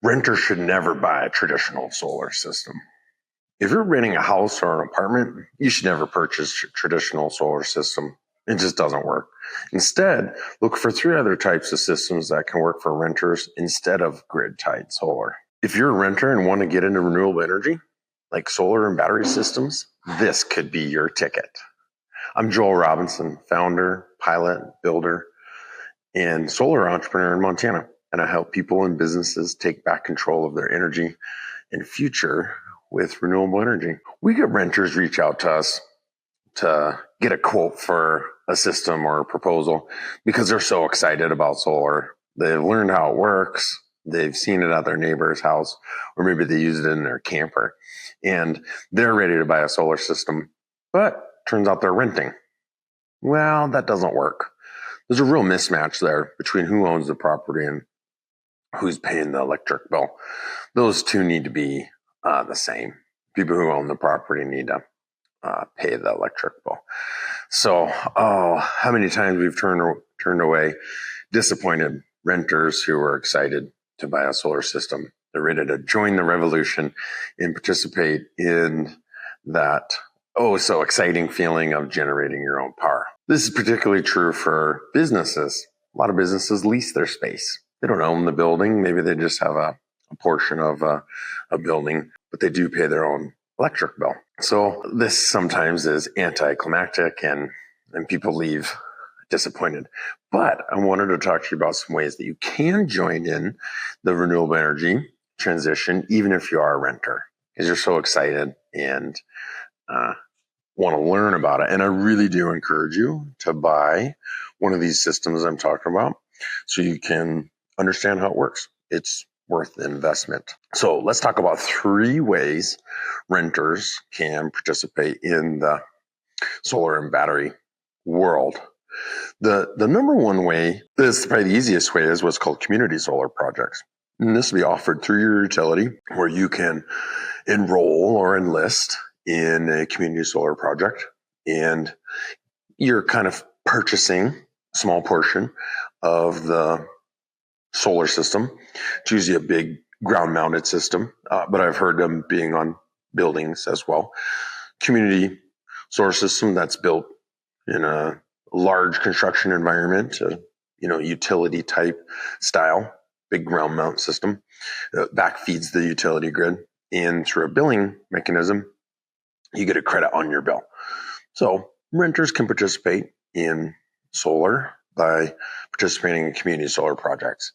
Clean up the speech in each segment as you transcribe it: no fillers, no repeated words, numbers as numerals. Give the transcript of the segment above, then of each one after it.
Renters should never buy a traditional solar system. If you're renting a house or an apartment, you should never purchase a traditional solar system. It just doesn't work. Instead, look for 3 other types of systems that can work for renters instead of grid-tied solar. If you're a renter and want to get into renewable energy, like solar and battery systems, this could be your ticket. I'm Joel Robinson, founder, pilot, builder, and solar entrepreneur in Montana, and I help people and businesses take back control of their energy and future with renewable energy. We get renters reach out to us to get a quote for a system or a proposal because they're so excited about solar. They've learned how it works. They've seen it at their neighbor's house, or maybe they use it in their camper, and they're ready to buy a solar system, but turns out they're renting. Well, that doesn't work. There's a real mismatch there between who owns the property and who's paying the electric bill. Those two need to be the same. People who own the property need to pay the electric bill. So, how many times we've turned away disappointed renters who are excited to buy a solar system. They're ready to join the revolution and participate in that so exciting feeling of generating your own power. This is particularly true for businesses. A lot of businesses lease their space. They don't own the building. Maybe they just have a portion of a building, but they do pay their own electric bill. So this sometimes is anticlimactic and people leave disappointed. But I wanted to talk to you about some ways that you can join in the renewable energy transition, even if you are a renter, because you're so excited and want to learn about it. And I really do encourage you to buy one of these systems I'm talking about so you can understand how it works. It's worth the investment. So let's talk about 3 ways renters can participate in the solar and battery world. The number one way, this is probably the easiest way, is what's called community solar projects. And this will be offered through your utility, where you can enroll or enlist in a community solar project, and you're kind of purchasing a small portion of the solar system. It's usually a big ground-mounted system, but I've heard them being on buildings as well. Community solar system that's built in a large construction environment, utility type style, big ground mount system, back feeds the utility grid, and through a billing mechanism, you get a credit on your bill. So renters can participate in solar by participating in community solar projects.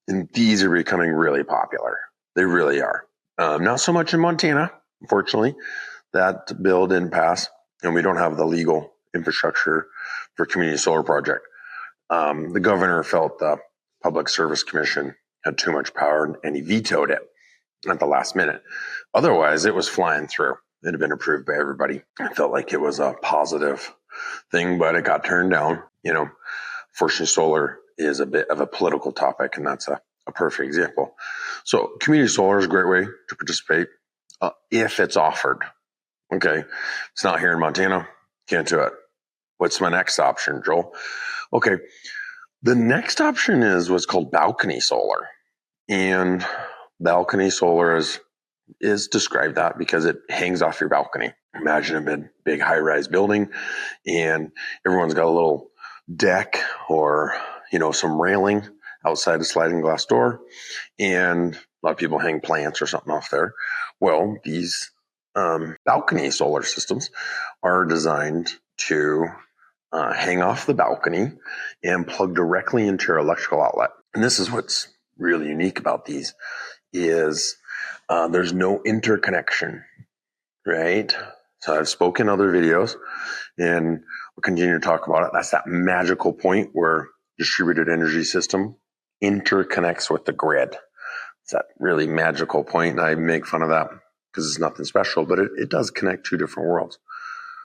And these are becoming really popular. They really are. Not so much in Montana, unfortunately. That bill didn't pass, and we don't have the legal infrastructure for community solar project. The governor felt the Public Service Commission had too much power, and he vetoed it at the last minute. Otherwise, it was flying through. It had been approved by everybody. I felt like it was a positive thing, but it got turned down. Fortunately, solar is a bit of a political topic, and that's a perfect example. So community solar is a great way to participate if it's offered. Okay, it's not here in Montana. Can't do it. What's my next option, Joel? Okay, the next option is what's called balcony solar. And balcony solar is described that because it hangs off your balcony. Imagine a big high-rise building, and everyone's got a little deck or some railing outside a sliding glass door, and a lot of people hang plants or something off there. Well, these balcony solar systems are designed to hang off the balcony and plug directly into your electrical outlet. And this is what's really unique about these is there's no interconnection, right? So I've spoken in other videos, and we'll continue to talk about it. That's that magical point where distributed energy system interconnects with the grid. It's that really magical point, and I make fun of that because it's nothing special, but it does connect 2 different worlds.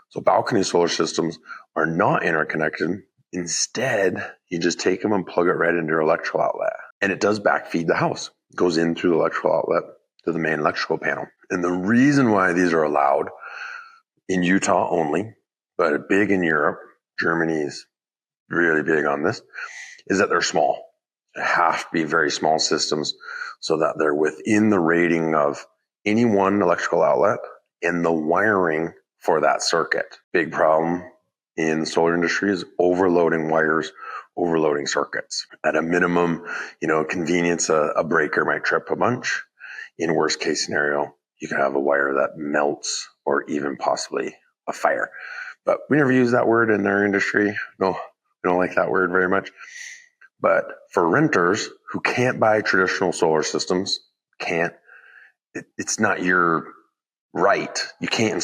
So balcony solar systems are not interconnected. Instead, you just take them and plug it right into your electrical outlet. And it does backfeed the house. It goes in through the electrical outlet to the main electrical panel. And the reason why these are allowed in Utah only, but big in Europe, Germany is really big on this, is that they're small. have to be very small systems so that they're within the rating of any one electrical outlet and the wiring for that circuit. Big problem in the solar industry is overloading wires, overloading circuits. At a minimum, convenience, a breaker might trip a bunch. In worst case scenario, you can have a wire that melts or even possibly a fire. But we never use that word in our industry. No, we don't like that word very much. But for renters who can't buy traditional solar systems, it's not your right. You can't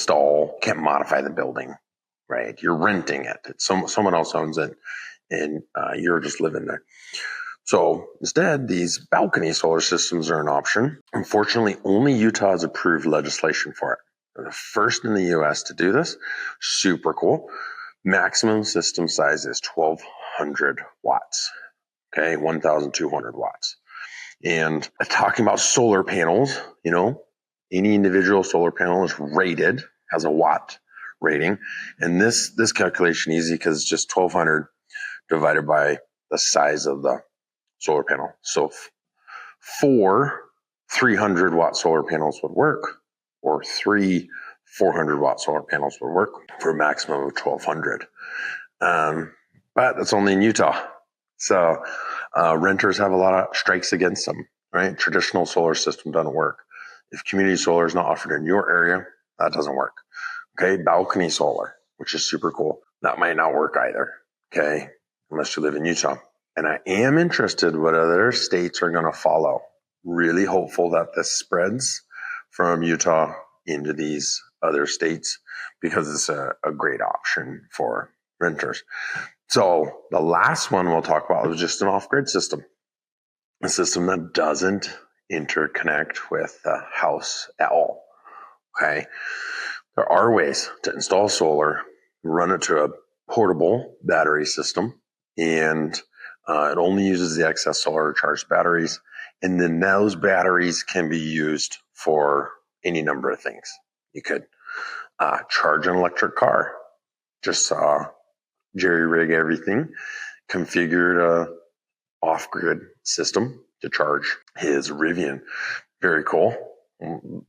modify the building, right? You're renting it. Someone else owns it, and you're just living there. So instead, these balcony solar systems are an option. Unfortunately, only Utah has approved legislation for it. They're the first in the US to do this. Super cool. Maximum system size is 1,200 watts. Okay, 1,200 watts. And talking about solar panels, any individual solar panel is rated, has a watt rating. And this calculation easy because it's just 1,200 divided by the size of the solar panel. So 4 300 watt solar panels would work, or 3 400 watt solar panels would work for a maximum of 1,200. But that's only in Utah. So renters have a lot of strikes against them, right? Traditional solar system doesn't work. If community solar is not offered in your area, that doesn't work. Okay, balcony solar, which is super cool. That might not work either, okay, unless you live in Utah. And I am interested what other states are going to follow. Really hopeful that this spreads from Utah into these other states because it's a great option for renters. So the last one we'll talk about is just an off-grid system, a system that doesn't interconnect with the house at all. Okay, there are ways to install solar, run it to a portable battery system, and it only uses the excess solar charged batteries. And then those batteries can be used for any number of things. You could charge an electric car. Just jerry rig everything, configured a off-grid system to charge his Rivian. Very cool.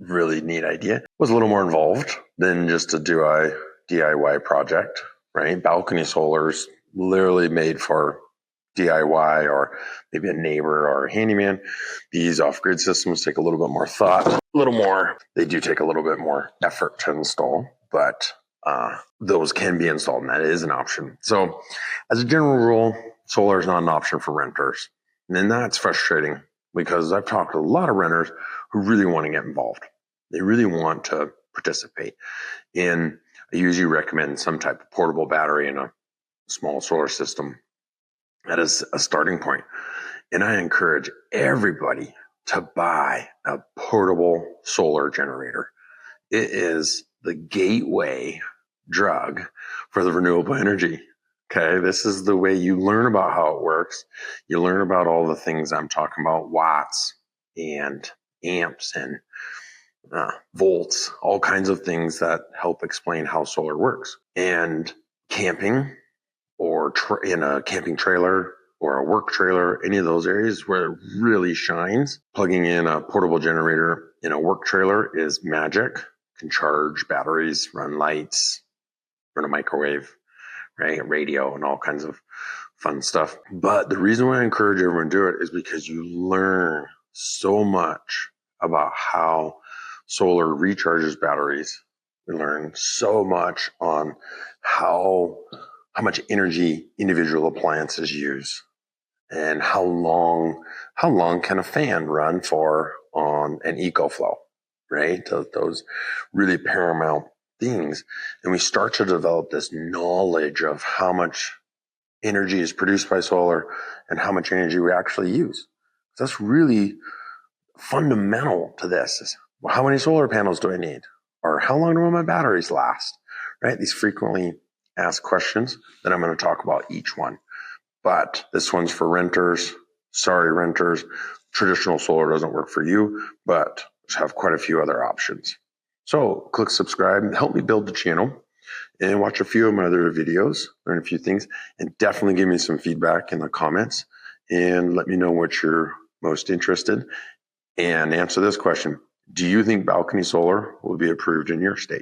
Really neat idea. Was a little more involved than just a DIY project, right? Balcony solar's literally made for DIY or maybe a neighbor or a handyman. These off-grid systems take a little bit more thought, they do take a little bit more effort to install, but those can be installed, and that is an option. So as a general rule, solar is not an option for renters. And then that's frustrating because I've talked to a lot of renters who really want to get involved. They really want to participate. And I usually recommend some type of portable battery and a small solar system. That is a starting point. And I encourage everybody to buy a portable solar generator. It is the gateway drug for the renewable energy. Okay, this is the way you learn about how it works. You learn about all the things I'm talking about, watts and amps and volts, all kinds of things that help explain how solar works. And camping or in a camping trailer or a work trailer, any of those areas where it really shines, plugging in a portable generator in a work trailer is magic. Can charge batteries, run lights, run a microwave, right? Radio and all kinds of fun stuff. But the reason why I encourage everyone to do it is because you learn so much about how solar recharges batteries. You learn so much on how much energy individual appliances use and how long can a fan run for on an EcoFlow, right? Those really paramount things. And we start to develop this knowledge of how much energy is produced by solar and how much energy we actually use. That's really fundamental to this. Is, well, how many solar panels do I need? Or how long do my batteries last? Right? These frequently asked questions that I'm going to talk about each one. But this one's for renters. Sorry, renters. Traditional solar doesn't work for you, but have quite a few other options. So click subscribe and help me build the channel and watch a few of my other videos, learn a few things, and definitely give me some feedback in the comments and let me know what you're most interested and answer this question. Do you think balcony solar will be approved in your state?